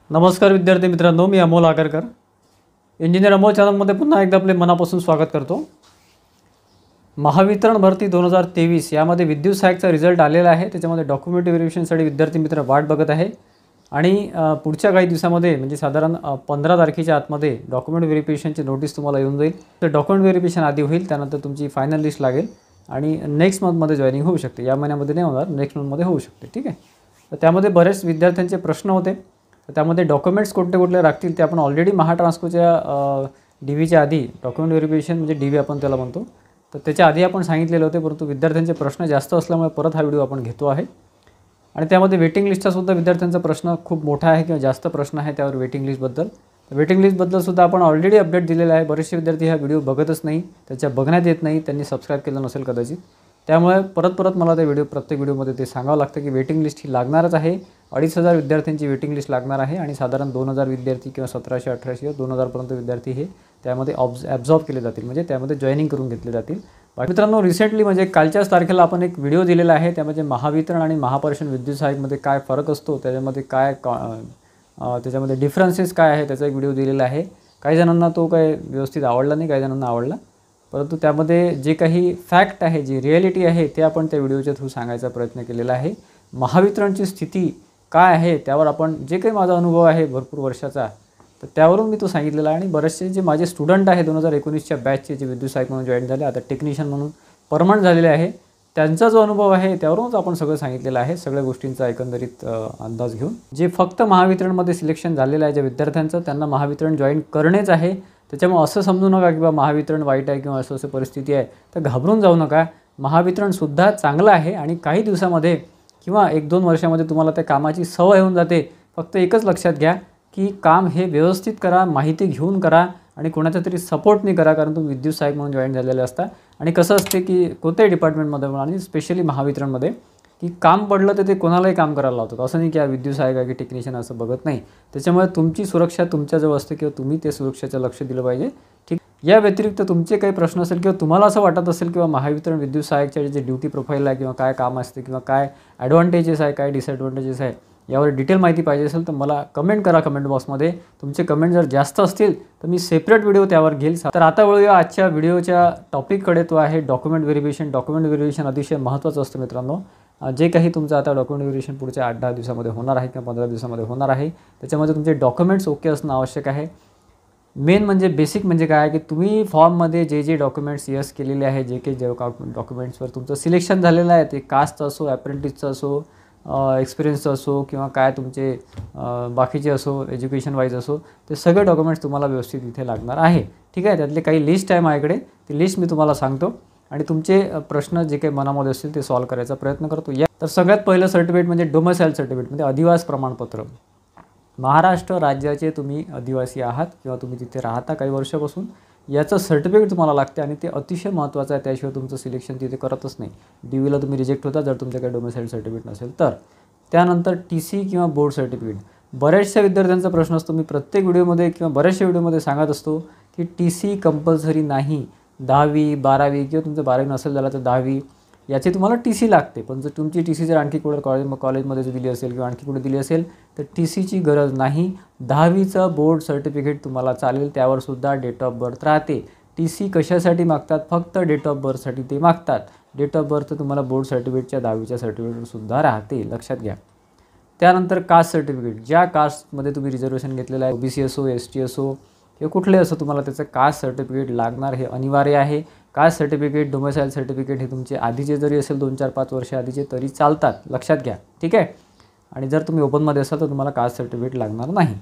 नमस्कार विद्यार्थी मित्रांनो, मी अमोल आगरकर. इंजिनियर अमोल चॅनलमध्ये पुन्हा एकदा आपले मनापासून स्वागत करतो. महावितरण भरती 2023 यामध्ये विद्युत सहाय्यकचा रिझल्ट आलेला आहे. त्याच्यामध्ये डॉक्युमेंट व्हेरिफिकेशनसाठी विद्यार्थी मित्र वाट बघत आहे आणि पुढच्या काही दिवसामध्ये म्हणजे साधारण 15 तारखेच्या आतमध्ये डॉक्युमेंट व्हेरिफिकेशनची नोटीस तुम्हाला येऊन जाईल. तर डॉक्युमेंट व्हेरिफिकेशन आधी होईल, त्यानंतर तुमची फायनल लिस्ट लागेल आणि नेक्स्ट मंथमध्ये जॉईनिंग होऊ शकते. या महिन्यामध्ये नाही होणार, नेक्स्ट मंथमध्ये होऊ शकते. ठीक आहे. तर त्यामध्ये बरेच विद्यार्थ्यांचे प्रश्न होते. तर त्यामध्ये डॉक्युमेंट्स कुठले लागतील ते आपण ऑलरेडी महाट्रान्सकोच्या DVच्या आधी डॉक्युमेंट व्हेरिफिकेशन म्हणजे DV आपण त्याला म्हणतो, तर त्याच्या आधी आपण सांगितलेले होते. परंतु विद्यार्थ्यांचे प्रश्न जास्त असल्यामुळे परत हा व्हिडिओ आपण घेतो आहे. आणि त्यामध्ये वेटिंग लिस्टचासुद्धा विद्यार्थ्यांचा प्रश्न खूप मोठा आहे किंवा जास्त प्रश्न आहे त्यावर वेटिंग लिस्टबद्दल. वेटिंग लिस्टबद्दलसुद्धा आपण ऑलरेडी अपडेट दिलेला आहे. बरेचसे विद्यार्थी हा व्हिडिओ बघतच नाही, त्याच्या बघण्यात येत नाही, त्यांनी सबस्क्राईब केलं नसेल कदाचित. त्यामुळे परत मला ते प्रत्येक व्हिडिओमध्ये ते सांगावं लागतं की वेटिंग लिस्ट ही लागणारच आहे. 2500 विद्यार्थ्यांची वेटिंग लिस्ट लागणार आहे आणि साधारण 2000 विद्यार्थी किंवा 1700-1800 2000पर्यंत विद्यार्थी हे त्यामध्ये ॲब्झॉर्ब केले जातील, म्हणजे त्यामध्ये जॉईनिंग करून घेतले जातील. मित्रांनो, रिसेंटली म्हणजे कालच्याच तारखेला आपण एक व्हिडिओ दिलेला आहे. त्यामध्ये महावितरण आणि महापारेषण विद्युत सहाय्यकमध्ये काय फरक असतो, त्याच्यामध्ये काय त्याच्यामध्ये डिफरन्सेस काय आहे त्याचा एक व्हिडिओ दिलेला आहे. काही जणांना तो काय व्यवस्थित आवडला नाही, काही जणांना आवडला. परंतु त्यामध्ये जे काही फॅक्ट आहे, जी रिॲलिटी आहे ते आपण त्या व्हिडिओच्या थ्रू सांगायचा प्रयत्न केलेला आहे. महावितरणची स्थिती काय आहे त्यावर आपण जे काही माझा अनुभव आहे भरपूर वर्षाचा, तर त्यावरून मी तो सांगितलेला आहे. आणि बरेचसे जे माझे स्टुडंट आहे 2019च्या बॅचचे जे विद्युत सहाय्यक म्हणून जॉईन झाले, आता टेक्निशियन म्हणून परमनंट झालेले आहे, त्यांचा जो अनुभव आहे त्यावरूनच आपण सगळं सांगितलेलं आहे, सगळ्या गोष्टींचा एकंदरित अंदाज घेऊन. जे फक्त महावितरणमध्ये सिलेक्शन झालेलं आहे ज्या विद्यार्थ्यांचं, त्यांना महावितरण जॉईन करणेच आहे. त्याच्यामुळे असं समजू नका की महावितरण वाईट आहे किंवा असं परिस्थिती आहे, तर घाबरून जाऊ नका. महावितरणसुद्धा चांगलं आहे आणि काही दिवसामध्ये किंवा 1-2 वर्षामध्ये तुम्हाला त्या कामाची सवय होऊन जाते. फक्त एकच लक्षात घ्या की काम हे व्यवस्थित करा, माहिती घेऊन करा आणि कोणाचा तरी सपोर्टने करा, कारण तुम्ही विद्युत सहाय्यक म्हणून जॉईन झालेले असता. आणि कसं असते की कोणत्याही डिपार्टमेंटमध्ये आणि स्पेशली महावितरणमध्ये की काम पडलं तर ते कोणालाही काम करायला लावतात. असं नाही की विद्युत सहाय्यक आहे की टेक्निशियन असं बघत नाही. त्याच्यामुळे तुमची सुरक्षा तुमच्याजवळ असते किंवा तुम्ही ते सुरक्षेचं लक्ष दिलं पाहिजे. ठीक. या व्यतिरिक्त तुमचे काही प्रश्न असेल किंवा तुम्हाला असं वाटत असेल किंवा महावितरण विद्युत सहाय्यकच्या जे ड्युटी प्रोफाईल आहे किंवा काय काम असते किंवा काय ॲडव्हान्टेजेस आहे, काय डिसॲडव्हान्टेजेस आहे, यावर डिटेल माहिती पाहिजे असेल तर मला कमेंट करा कमेंट बॉक्समध्ये. तुमचे कमेंट जर जास्त असतील तर मी सेपरेट व्हिडिओ त्यावर घेईल. तर आता वळूया आजच्या व्हिडिओच्या टॉपिककडे, तो आहे डॉक्युमेंट व्हेरिफिकेशन. डॉक्युमेंट व्हेरिफिकेशन अतिशय महत्त्वाचं असतं मित्रांनो. जे काही तुमचं आता डॉक्युमेंट व्हेरिफिकेशन पुढच्या 8-10 दिवसामध्ये होणार आहे किंवा 15 दिवसामध्ये होणार आहे, त्याच्यामध्ये तुमचे डॉक्युमेंट्स ओके असणं आवश्यक आहे. मेन म्हणजे बेसिक म्हणजे काय आहे की तुम्ही फॉर्ममध्ये जे डॉक्युमेंट्स यस केलेले आहे, जे काही डॉक्युमेंट्सवर तुमचं सिलेक्शन झालेलं आहे, ते कास्टचं असो, अप्रेंटिसचं असो, एक्सपिरियन्सचं असो किंवा काय तुमचे बाकीचे असो, एज्युकेशन वाईज असो, ते सगळे डॉक्युमेंट्स तुम्हाला व्यवस्थित इथे लागणार आहे. ठीक आहे. त्यातले काही लिस्ट आहे माझ्याकडे, ती लिस्ट मी तुम्हाला सांगतो आणि तुमचे प्रश्न जे काही मनामध्ये असतील ते सॉल्व्ह करायचा प्रयत्न करतो. तर सगळ्यात पहिलं सर्टिफिकेट म्हणजे डोमिसाईल सर्टिफिकेट, म्हणजे अधिवास प्रमाणपत्र. महाराष्ट्र राज्याचे तुम्ही आदिवासी आहात किंवा तुम्ही तिथे राहता काही वर्षापासून, याचं सर्टिफिकेट तुम्हाला लागते आणि ते अतिशय महत्त्वाचं आहे. त्याशिवाय तुमचं सिलेक्शन तिथे करतच नाही. DVला तुम्ही रिजेक्ट होता जर तुमच्याकडे डोमिसाईल सर्टिफिकेट नसेल तर. त्यानंतर TC किंवा बोर्ड सर्टिफिकेट. बऱ्याचशा विद्यार्थ्यांचा प्रश्न असतो, मी प्रत्येक व्हिडिओमध्ये किंवा बऱ्याचशा व्हिडिओमध्ये सांगत असतो की TC कंपल्सरी नाही. 10वी 12वी किंवा तुमचं 12वी नसेल झालं तर 10वी याची तुम्हाला TC लागते. पण जर तुमची TC जर आणखी कुठे कॉलेजमध्ये दिली असेल किंवा आणखी कुठे दिली असेल तर TCची गरज नाही. 10वीचं बोर्ड सर्टिफिकेट तुम्हाला चालेल, त्यावरसुद्धा डेट ऑफ बर्थ राहते. TC कशासाठी मागतात? फक्त डेट ऑफ बर्थसाठी ते मागतात. डेट ऑफ बर्थ तुम्हाला बोर्ड सर्टिफिकेटच्या 10वीच्या सर्टिफिकेटसुद्धा राहते, लक्षात घ्या. त्यानंतर कास्ट सर्टिफिकेट. ज्या कास्टमध्ये तुम्ही रिझर्वेशन घेतलेलं आहे, OBC असो, ST असो किंवा कुठले असो, तुम्हाला त्याचं कास्ट सर्टिफिकेट लागणार, हे अनिवार्य आहे. कास्ट सर्टिफिकेट, डोमिसाईल सर्टिफिकेट हे तुमचे आधीचे जरी असेल 2-4-5 वर्ष आधीचे तरी चालतात, लक्षात घ्या. ठीक आहे. आणि जर तुम्ही ओपनमध्ये असाल तर तुम्हाला कास्ट सर्टिफिकेट लागणार नाही.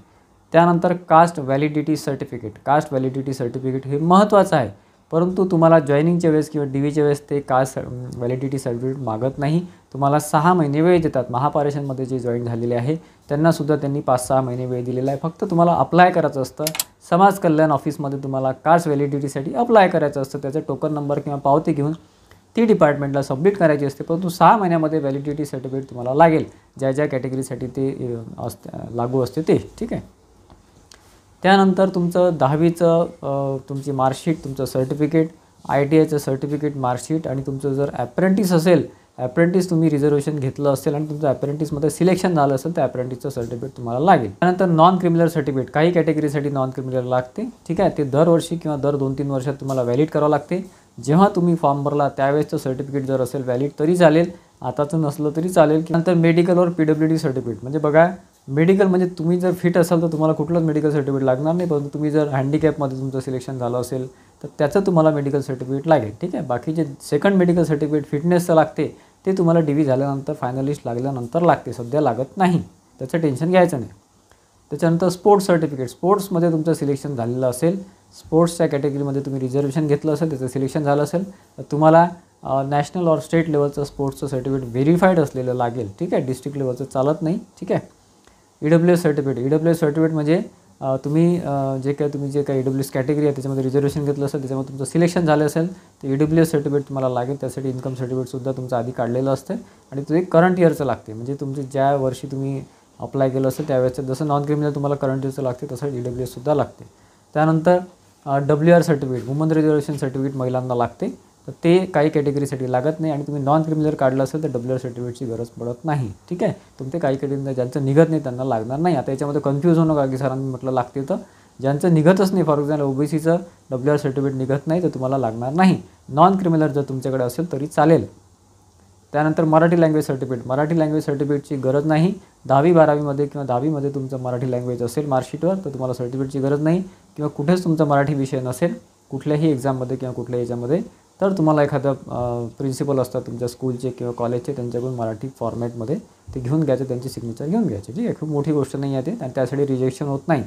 त्यानंतर caste validity certificate. Caste validity certificate हे महत्त्वाचं आहे, परंतु तुम्हाला जॉईनिंगच्या वेळेस किंवा DVच्या वेळेस ते कास्ट व्हॅलिडिटी सर्टिफिकेट मागत नाही. तुम्हाला 6 महिने वेळ देतात. महापारेषणमध्ये जे जॉईन झालेले आहे त्यांनासुद्धा त्यांनी 5-6 महिने वेळ दिलेला आहे. फक्त तुम्हाला अप्लाय करायचं असतं. समाज कल्याण ऑफिसमध्ये तुम्हाला कास्ट व्हॅलिडिटीसाठी अप्लाय करायचं असतं. त्याचा टोकन नंबर किंवा पावती घेऊन ती डिपार्टमेंटला सबमिट करायची असते. परंतु 6 महिन्यामध्ये व्हॅलिडिटी सर्टिफिकेट तुम्हाला लागेल, ज्या कॅटेगरीसाठी ते लागू असते ते. ठीक आहे. त्यानंतर तुमचं 10वीचं तुमची मार्कशीट, तुमचं सर्टिफिकेट ITIचं सर्टिफिकेट, मार्कशीट आणि तुमचं जर ॲप्रेंटिस असेल, ॲप्रेंटिस तुम्ही रिझर्वेशन घेतलं असेल आणि तुमचं ॲप्रेंटिसमध्ये सिलेक्शन झालं असेल तर ॲप्रेंटिसचं सर्टिफिकेट तुम्हाला लागेल. त्यानंतर नॉन क्रिमिनल सर्टिफिकेट, काही कॅटेगरीसाठी नॉन क्रिमिनल लागते. ठीक आहे, ते दरवर्षी किंवा दर 2-3 वर्षात तुम्हाला व्हॅलिड करावं लागते. जेव्हा तुम्ही फॉर्म भरला त्यावेळेसचं सर्टिफिकेट जर असेल व्हॅलिड तरी चालेल, आताचं नसलं तरी चालेल. नंतर मेडिकल PWD सर्टिफिकेट, म्हणजे बघा मेडिकल म्हणजे तुम्ही जर फिट असाल तर तुम्हाला कुठलंच मेडिकल सर्टिफिकेट लागणार नाही, परंतु तुम्ही जर हँडिकॅपमध्ये तुमचं सिलेक्शन झालं असेल तर त्याचं तुम्हाला मेडिकल सर्टिफिकेट लागेल. ठीक आहे, बाकीचे सेकंड मेडिकल सर्टिफिकेट फिटनेसचं लागते, ते तुम्हाला DV झाल्यानंतर फायनलिस्ट लागल्यानंतर लागते, सध्या लागत नाही, त्याचं टेन्शन घ्यायचं नाही. त्याच्यानंतर स्पोर्ट्स सर्टिफिकेट, स्पोर्ट्समध्ये तुमचं सिलेक्शन झालेलं असेल, स्पोर्ट्सच्या कॅटेगरीमध्ये तुम्ही रिझर्वेशन घेतलं असेल, त्याचं सिलेक्शन झालं असेल तर तुम्हाला नॅशनल और स्टेट लेवलचं स्पोर्ट्सचं सर्टिफिकेट व्हेरीफाईड असलेलं लागेल. ठीक आहे, डिस्ट्रिक्ट लेवलचं चालत नाही. ठीक आहे, EWS सर्टिफिकेट म्हणजे तुम्ही जे काही EWS कॅटेगरी आहे त्याच्यामध्ये रिझर्वेशन घेतलं असेल, त्याच्यामध्ये तुमचं सिलेक्शन झालं असेल तर EWS सर्टिफिकेट तुम्हाला लागेल. त्यासाठी इन्कम सर्टिफिकेटसुद्धा तुमचं आधी काढलेलं असतं आणि ते करंट इयरचं लागते, म्हणजे तुमचं ज्या वर्षी तुम्ही अप्लाय केलं असेल त्यावेळेचं, जसं नॉन क्रिमिनल तुम्हाला करंट इयरचं लागते तसं EWSसुद्धा लागते. त्यानंतर WR certificate, woman reservation certificate महिलांना लागते, तर ते काही कॅटेगरीसाठी लागत नाही आणि तुम्ही नॉन क्रिमिनल काढलं असेल तर WR सर्टिफिकेटची गरज पडत नाही. ठीक आहे, तुमचे काही कॅटेगरी ज्यांचं निघत नाही त्यांना लागणार नाही. आता याच्यामध्ये कन्फ्यूज होऊ नका की सरांनी म्हटलं लागते, तर ज्यांचं निघतच नाही, फॉर एक्झाम्पल OBCचं WR सर्टिफिकेट निघत नाही तर तुम्हाला लागणार नाही. नॉन क्रिमिनल जर तुमच्याकडे असेल तरी चालेल. त्यानंतर मराठी लँग्वेज सर्टिफिकेटची गरज नाही. 10वी-12वीमध्ये किंवा 10वीमध्ये तुमचं मराठी लँग्वेज असेल मार्कशीटवर तर तुम्हाला सर्टिफिकेटची गरज नाही, किंवा कुठेच तुमचा मराठी विषय नसेल कुठल्याही एक्झाममध्ये किंवा कुठल्याही याच्यामध्ये, तर तुम्हाला एखादा प्रिन्सिपल असतात तुमच्या स्कूलचे किंवा कॉलेजचे, त्यांच्याकडून मराठी फॉर्मॅटमध्ये ते घेऊन घ्यायचे, त्यांची सिग्नेचर घेऊन घ्यायचे. ठीक आहे, खूप मोठी गोष्ट नाही आहे ते, आणि त्यासाठी रिजेक्शन होत नाही.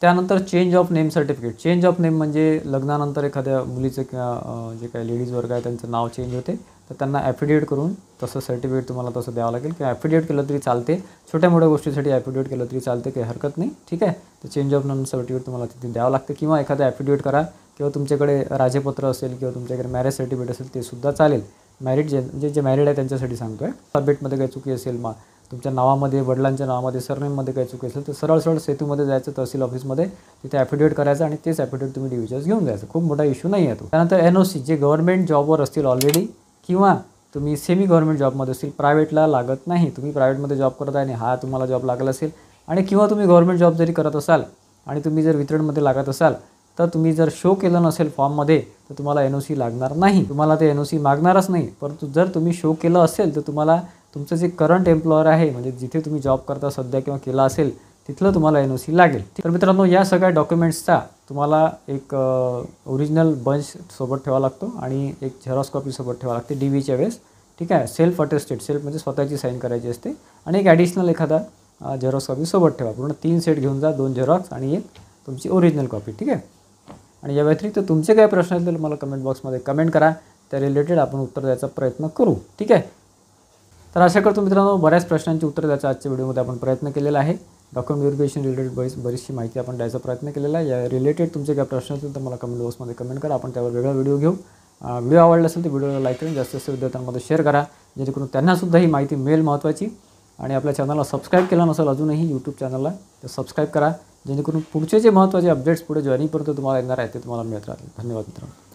त्यानंतर चेंज ऑफ नेम म्हणजे लग्नानंतर एखाद्या मुलीचं किंवा जे काही लेडीज वर्ग आहे त्यांचं नाव चेंज होते, तर त्यांना ॲफिडेविट करून तसं सर्टिफिकेट तुम्हाला तसं द्यावं लागेल, किंवा ॲफिडेविट केलं तरी चालते, छोट्या मोठ्या गोष्टीसाठी ॲफिडेविट केलं तरी चालते, काही हरकत नाही. ठीक आहे, तर चेंज ऑफ नेम सर्टिफिकेट तुम्हाला तिथे द्यावं लागते, किंवा एखादं ॲफिडेविट करा, किंवा तुमच्याकडे राजेपत्र असेल किंवा तुमच्याकडे मॅरेज सर्टिफिकेट असेल ते सुद्धा चालेल. मॅरिड जे मॅरिड आहे त्यांच्यासाठी सांगतो आहे. अल्फाबेटमध्ये काही चुकी असेल, तुमच्या नावामध्ये, वडिलांच्या नावामध्ये, सरनेममध्ये काही चुकी असेल तर सरळ सेतूमध्ये जायचं, तहसील ऑफिसमध्ये, तिथे ॲफिडेविट करायचं आणि तेच ॲफिडेविट तुम्ही डिव्हिजन्स घेऊन जायचं. खूप मोठा इश्यू नाही आहे तो. त्यानंतर NOC, जे गव्हर्नमेंट जॉबवर असतील ऑलरेडी किंवा तुम्ही सेमी गव्हर्नमेंट जॉबमध्ये असतील, प्रायव्हेटला लागत नाही. तुम्ही प्रायव्हेटमध्ये जॉब करत आहे आणि हा तुम्हाला जॉब लागला असेल, आणि किंवा तुम्ही गव्हर्नमेंट जॉब जरी करत असाल आणि तुम्ही जर वितरणमध्ये लागत असाल तर तुम्ही जर शो केलं नसेल फॉर्ममध्ये तर तुम्हाला NOC लागणार नाही, तुम्हाला ते NOC मागणारच नाही. परंतु जर तुम्ही शो केलं असेल तर तुम्हाला तुमचं जे करंट एम्प्लॉयर आहे, म्हणजे जिथे तुम्ही जॉब करता सध्या किंवा केला असेल तिथलं तुम्हाला NOC लागेल. तर मित्रांनो, या सगळ्या डॉक्युमेंट्सचा तुम्हाला एक ओरिजिनल बंच सोबत ठेवावा लागतो आणि एक झेरॉक्स कॉपी सोबत ठेवावं लागते DVच्या वेळेस. ठीक आहे, सेल्फ म्हणजे स्वतःची साईन करायची असते, आणि एक ॲडिशनल एखादा झेरॉक्स कॉपी सोबत ठेवा. पूर्ण 3 सेट घेऊन जा, 2 झेरॉक्स आणि एक तुमची ओरिजिनल कॉपी. ठीक आहे, आणि या व्यतिरिक्त तुमचे काय प्रश्न असतील तर मला कमेंट बॉक्समध्ये कमेंट करा, त्या रिलेटेड आपण उत्तर द्यायचा प्रयत्न करू. ठीक आहे, तर आशा करतो मित्रांनो बऱ्याच प्रश्नांची उत्तर द्यायचा आजच्या व्हिडिओमध्ये आपण प्रयत्न केलेला आहे. डॉक्युमेंट व्हेरिफिकेशन रिलेटेड बरीचशी माहिती आपण द्यायचा प्रयत्न केलेला आहे. या रिलेटेड तुमचे काय प्रश्न असतील तर मला कमेंट बॉक्समध्ये कमेंट करा, आपण त्यावर वेगळा व्हिडिओ घेऊ. व्हिडिओ आवडला असेल तर व्हिडिओला लाईक करून जास्तीत जास्त विद्यार्थ्यांमध्ये शेअर करा, जेणेकरून त्यांनासुद्धा ही माहिती मिळेल महत्त्वाची. आणि आपल्या चॅनलला सबस्क्राईब केलं नसेल अजूनही यूट्यूब चॅनलला, तर सबस्क्राईब करा, जेणेकरून पुढचे जे महत्त्वाचे अपडेट्स पुढे जॉईनिंगपर्यंत तुम्हाला येणार आहे ते तुम्हाला मिळत राहतील. धन्यवाद मित्रांनो.